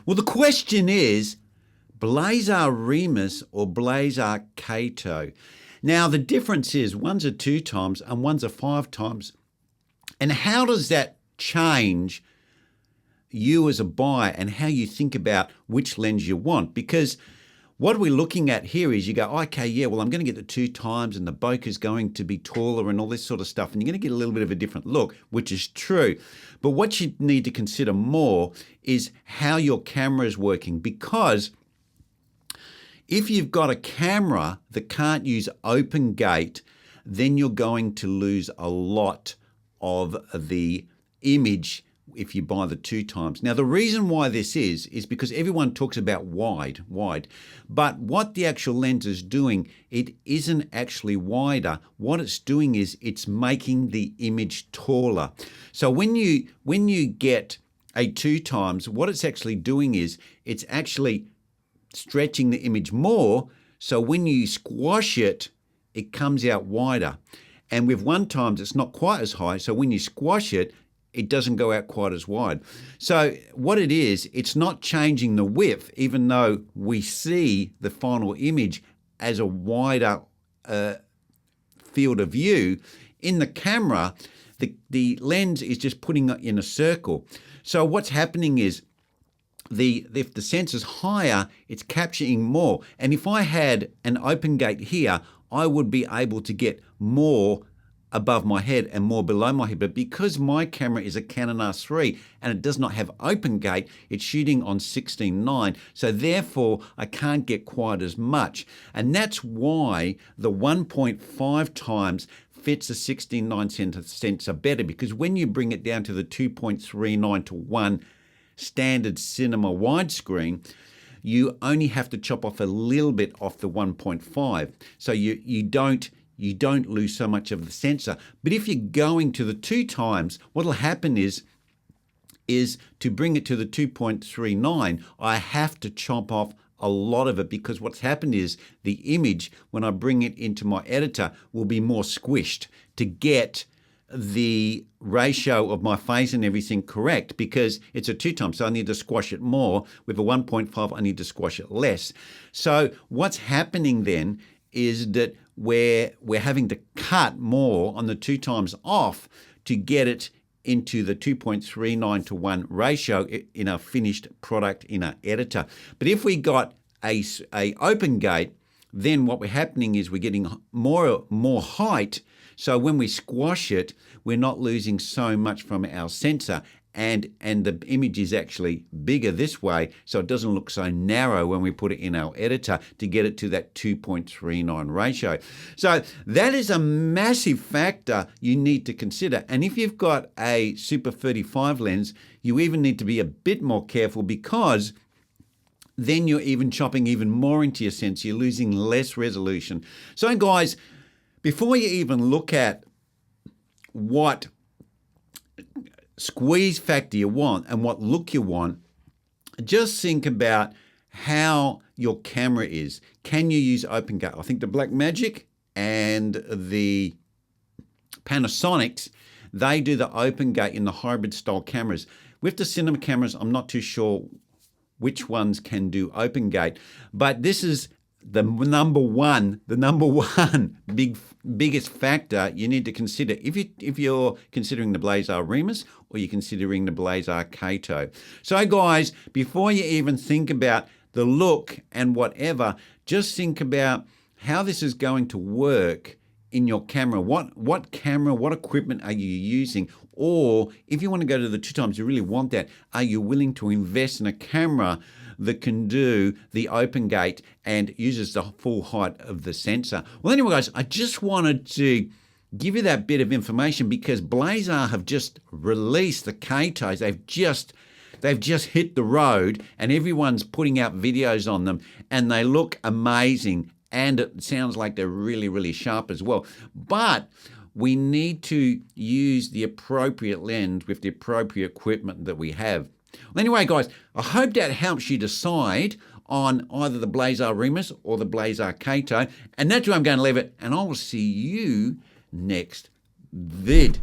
Well, the question is, Blazar REMUS or Blazar CATO? Now, the difference is one's a 2 times and one's a 5 times. And how does that change you as a buyer and how you think about which lens you want? Because what we're looking at here is you go, okay, yeah, well, I'm going to get the 2 times and the bokeh's going to be taller and all this sort of stuff. And you're going to get a little bit of a different look, which is true. But what you need to consider more is how your camera is working, because if you've got a camera that can't use open gate, then you're going to lose a lot of the image if you buy the 2 times. Now, the reason why this is because everyone talks about wide, but what the actual lens is doing, it isn't actually wider. What it's doing is it's making the image taller. So when you get a 2 times, what it's actually doing is it's actually stretching the image more. So when you squash it, it comes out wider. And with 1 times, it's not quite as high. So when you squash it, it doesn't go out quite as wide. So what it is, it's not changing the width, even though we see the final image as a wider field of view. In the camera, the lens is just putting it in a circle. So what's happening is, if the sensor's higher, it's capturing more. And if I had an open gate here, I would be able to get more above my head and more below my head. But because my camera is a Canon R3 and it does not have open gate, it's shooting on 16:9. So therefore, I can't get quite as much. And that's why the 1.5 times fits a 16:9 sensor better, because when you bring it down to the 2.39 to 1 standard cinema widescreen, you only have to chop off a little bit off the 1.5. So you don't lose so much of the sensor. But if you're going to the 2 times, what'll happen is to bring it to the 2.39, I have to chop off a lot of it, because what's happened is the image, when I bring it into my editor, will be more squished to get the ratio of my face and everything correct, because it's a 2 times, so I need to squash it more. With a 1.5, I need to squash it less. So what's happening then is that we're having to cut more on the 2 times off to get it into the 2.39 to 1 ratio in a finished product in our editor. But if we got a open gate, then what we're happening is we're getting more height. So when we squash it, we're not losing so much from our sensor, and the image is actually bigger this way, so it doesn't look so narrow when we put it in our editor to get it to that 2.39 ratio. So that is a massive factor you need to consider. And if you've got a Super 35 lens, you even need to be a bit more careful, because then you're even chopping even more into your sensor. You're losing less resolution. So guys, before you even look at what squeeze factor you want and what look you want, just think about how your camera is. Can you use open gate? I think the Blackmagic and the Panasonics, they do the open gate in the hybrid style cameras. With the cinema cameras, I'm not too sure which ones can do open gate, but this is the number one biggest factor you need to consider if you're considering the Blazar REMUS or you're considering the Blazar CATO. So guys, before you even think about the look and whatever, just think about how this is going to work in your camera. What camera, what equipment are you using? Or if you want to go to the 2 times, you really want that, are you willing to invest in a camera that can do the open gate and uses the full height of the sensor? Well, anyway, guys, I just wanted to give you that bit of information, because Blazar have just released the CATOs. They've just hit the road, and everyone's putting out videos on them, and they look amazing, and it sounds like they're really, really sharp as well. But we need to use the appropriate lens with the appropriate equipment that we have. Well, anyway, guys, I hope that helps you decide on either the Blazar REMUS or the Blazar CATO. And that's where I'm going to leave it. And I will see you next vid.